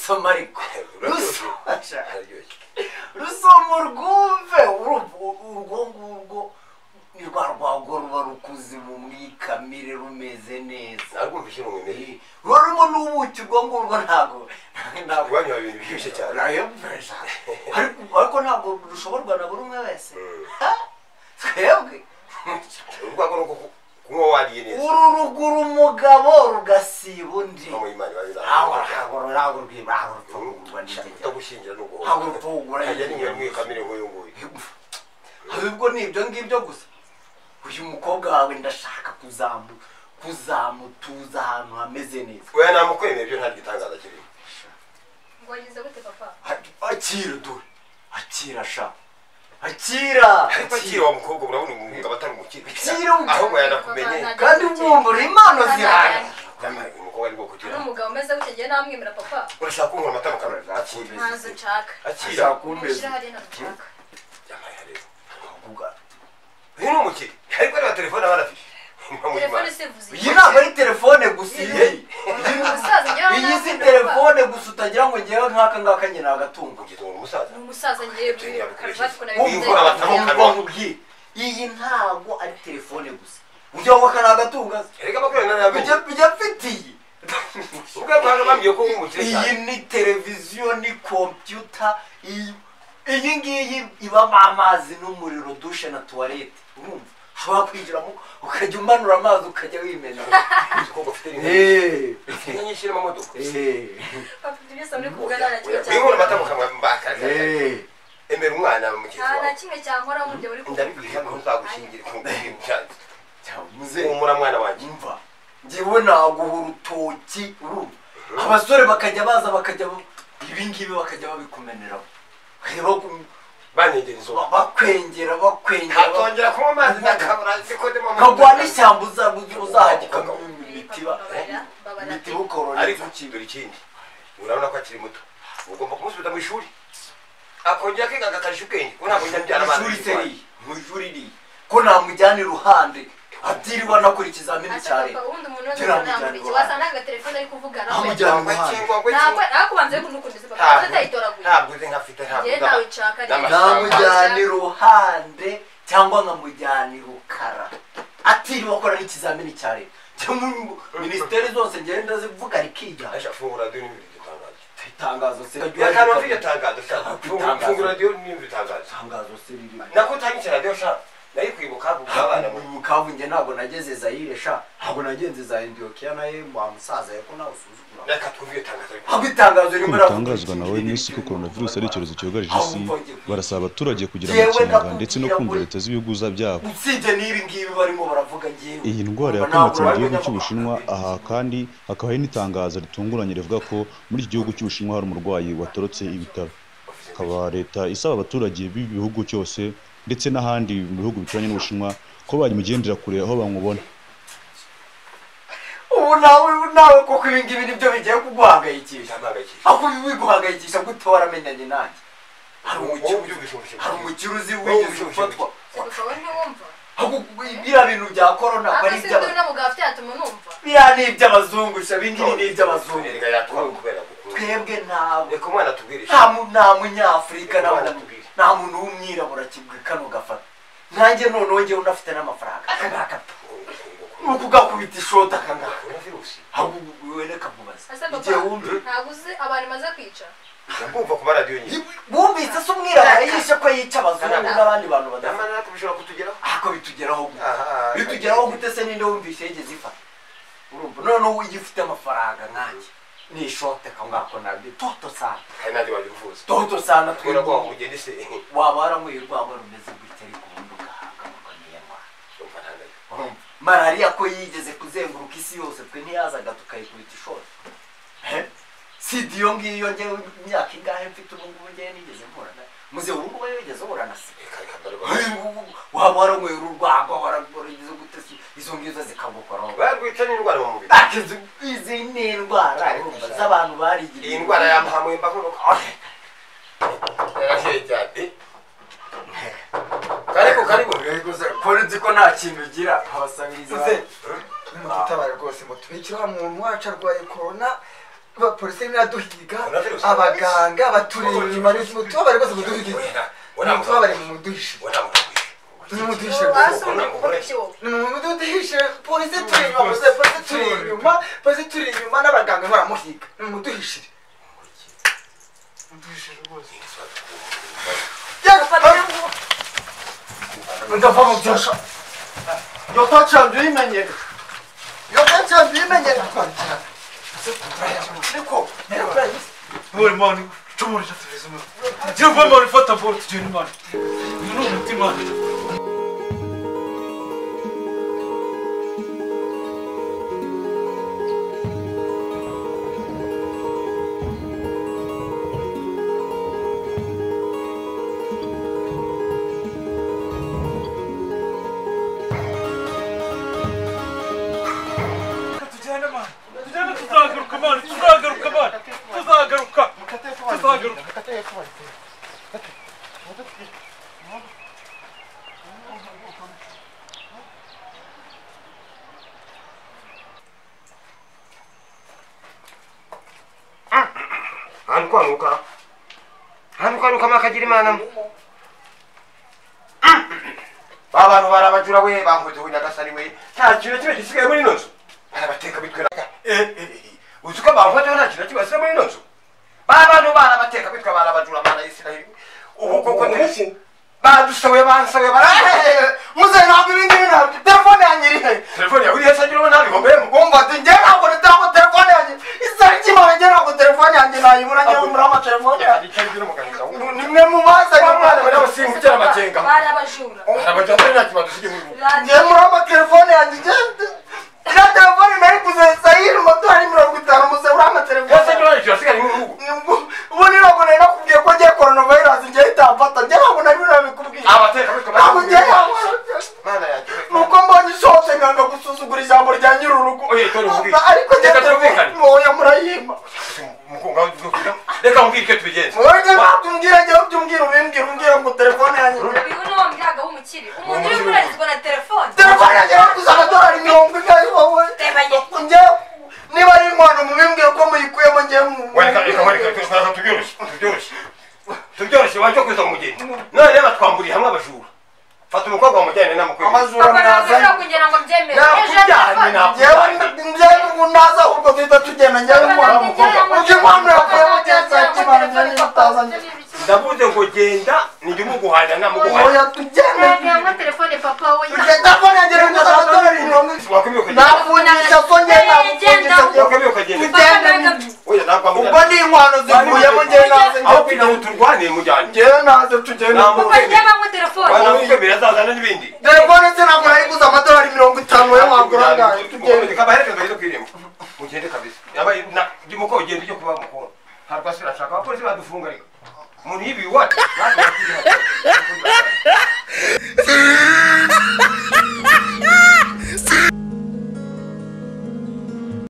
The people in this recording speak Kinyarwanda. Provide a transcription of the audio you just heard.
rusoma ariko rusoma urwumve urwo ngurwo ni rwa rwago ruba rukuze mu mwikamire rumeze neza arwumvishe n'umwemere rurimo n'ubuki urwo ngurwo ntabwo wanywa ibintu byinshi cyane ariko ntabwo rushoborwa na buri umwe wese twebwe urwago nuko kunywa wariye neza uru rugura umugabo rugasiba undi ntabwo rutungurwa n'igege utagushingira n'ubwo ntabwo rutungurwa hajya n'inyuma mwikamire nk'uyu nguyu ahubwo ni ibyo ngibyo gusa uyu mukobwa wawe ndashaka kuzamutuza ahantu hameze neza oya namukwemeye ibyo nta gitangaza kirimo wagize gute papa akira dore akira sha akira ariko akira wa mukobwa urabona umugabo atari umukire akira ahubwo yanakumenye kandi wumvura impano zihari umukobwa ari bwo kugira n'umugabo umeze gutya ngiye namwemera papa urashaka kunkura amata mu kanwa akira ntazo nshaka akira mushyira hariya ntazo nshaka yamaye rero uyu ni umukire ariko niba telefone aba arafite telefone sivuze iyi ntabwo ari telefone gusa iyi si telefone gusa utagira ngo ngewe nk'aka ngaka nyine agatungo kugeza ubu umusaza ni umusaza ngiye karuvati ko Wumva nabivuze iyi ntabwo ari telefone gusa ujya ngo aka ni agatungo erega makumyabiri n'abiri bijya mfitiye ubwo bwanga bambwiye ko nk'umukire iyi cyane ni televiziyo ni kompiyuta iyi ngiyi ibamo amazi n'umuriro dushe na tuwarete urumva ushobora kwinjiramo ukajya umanura amazi ukajya wimena umukobwa ufite inka nyinshi irimo amamodoka bafite ibyo muri kuvuga nta kimwe winkura amata mu kanwa mbakara emera umwana mukezi nta na wawe kimwe cyankora mu byo muri kuvuga ndabibwira ko nzagushingira kumubwira umucanzi muze humura mwana wanjye mva njyewe naguha urutoki urumva abasore bakajya baza bakajya ibingibi bakajya babikumeneraho banegera izuba bakwengera hatongera kunywa amazi n'akabura zikodemo nkagwa n'ishyamba uzahagikamo imitiba ukorora ariko dore ikindi urabona ko akiri muto ugomba kumusubiza mu ishuri akongera akiga agakarisha ubwenge ko ntabwo njya abana mu ishuri iri ko namujyana iruhande atiriwe anakora ikizamini cya leta ubundi umuntu wese namurikiye wasanga agatelefone ari kuvugana ntabwo nakubanza yo kunukundisa papa atayitoraguye ntabwo uzi nkafite ntawe nshaka namujyana iruhande cyangwa nkamujyana irukara atiriwe akora n'ikizamini cya leta minisiteri zose ngenda zivuga rikijya fungura radiyo n'ibindi itangazo se yakaba afite tangazo fungura radiyo n'ibindi tangazo se riri nako utangitse radiyo shaka nayo kwibuka abana mu Kabuye ntabwo nageze Zaire sha ntabwo nagenze za Antioquia naye wa musaza yako nawe usuzugura reka twumviye tangazo ahubwo itangazo rimwe bitangazwa nawe n'isi ko coronavirus ari icyorezo cyugarije isi barasaba abaturage kugira amakenga ndetse no kumva leta z'ibihuguza byabo usibye n'ibi ngibi barimo baravuga ngiye iyi ndwara yakomotse mu gihugu cy'Ubushinwa aha kandi hakaba hari n'itangazo ritunguranye rivuga ko muri iki gihugu cy'Ubushinwa hari umurwayi watorotse ibitaro akaba leta isaba abaturage b'ibihugu cyose ndetse n'ahandi mu bihugu bituranye n'Ubushinwa ko bamugendera kure aho bamubona ubu nawe koko ibi ngibi nibyo bigiye kuguhangayikisha ako biguhangayikisha gute waramenyanye nanjye hari umukiro uzi wigeze ufatwa biriya bintu bya korona bari biriya ni iby'abazungu ibingibi ni iby'abazungu twebwe nta munyafurika nta muntu w'umwirabura kibwe kano gafata nanjye noneho njyewe unafite n'amafaranga akangaka nuko ugakubita ishoti akangaka ahubwo wereka mubaza igihe wumve ntabwo uzi abantu maze kwica bumva ku maradiyo nyine bumvise se umwirabura yishe ko yica abazungu n'abandi bantu badafite natwe bishobora kutugeraho ako bitugeraho gute se ninde wumvise yigeze ifata urumva noneho ugifite amafaranga nkanjye ni ishoti akangako nabyo toto sana hari n'andi babivuza toto sana twera ko umugeni se waba waramuye urwabo rumeze gutya ariko ubundi ugahangamurwa n'iyo ndwara malariya ko yigeze kuzenguruka isi yose twe ntiyazaga tukayikubita ishoti sida iyo ngiyo njyewe imyaka ingahe mfite ubu ngubu njyewe nigeze mporana muze ubu ngubu yigeze uhorana se waba waranyweye urwagwa warageze gute izo ngizo zikagukoraho barwita n'indwara mu mubiri izi ni indwara z'abantu barigiriye iyi ndwara yamuhamuye mbavuga karibu kora nzi ko nta kintu ugira abasabiriza mututabare rwose mutubikira muntu wacu arwaye corona abapolisi biraduhiga abaganga baturiye inyuma tubabare rwose muduhigize tubabare mu muduhishe polisi turi inyuma n'abaganga baramuhiga nimuduhishire ndava mu byasha yotacanze uyimenyera twandikira ariko Oi, mano, chumuri chatuveza mano. Dio vai mano, fata bolo tujeni mano. Não tem mano. Hanuka makagira imana abantu barabajura we bankoze nyagasani we nta kintu kimwe gisigaye muri nonzo barabateka bitwera uzuka bankoze nta kintu kibasigaye muri nonzo abantu barabateka bitwa barabajura mana Isiraheli ubu koko ndetse badusawe bansawe muze ntabwo ibindi ntabwo telefone yanjye iri telefone yawe iri hesa ngira ntabwo ngombe mugomba ati njye ntabwo ntabwo telefone yanjye isari kimwe njye ntabwo telefone yanjye nayibura njye muri ama telefone yanjye nimwe mu baza n'umwana bari basimbukira amakenga barabajura nta kibazo kiri mu njye muri ama telefone yanjye ira telefone nari kuzesa yiri moto ari 50 muze uri ama telefone yose ngira cyo sigari mu rugo ubu ni nako nenda kubwiye ko ngiye coronavirus njye itafata njye ntabwo nari nabikubwiye abateka bitwa mana yanjye nuko mbonye isose nganga gusuzugura ijambo rya nyirurugo ariko njye moya murayima reka mbwira icyo tubigenza wowe ntabwo njye umbwira ngo telefone yanjye uyu ni wa mbyaga w'umukire umuntu uri kurazizwa na telefone yanjye yakuze amadolari 40 wowe njye niba ari inkwano mubimbwira ko muyikuyemo njye reka tubyoroshye wajya kuza mu mugeni none reba twamburiye hamwe abajura fata umukobwa wamujyane namukwiye amazura naza kugira ngo byemere njyewe naza ahubwo duhita tugenda njyewe nkora umukobwa ujye mpamvu yavuye mu gihe cya kimana njyewe n'itazanye ndavuze ngo genda nijye umuguhahira namuguhahira oya tugende ntabwo telefone papa we telefone yanjye ni amadolari 40 nafunyisha so ngenda ubwo ni inkwano zivuyemo njyewe naze aho kugira ngo turwane mujyane njyewe naze tugende ukajyamo telefone banamukemera azazana n'ibindi telefone se ntabwo nari guza amadolari 50 yo wagura ngayo tugende kabaherekeza rero kwiremba mugende kabisa yabaye ndimo ugenda ujye kuba mukuru harwa se urashaka abapolisi badufunga ariko umuntu yibiwe what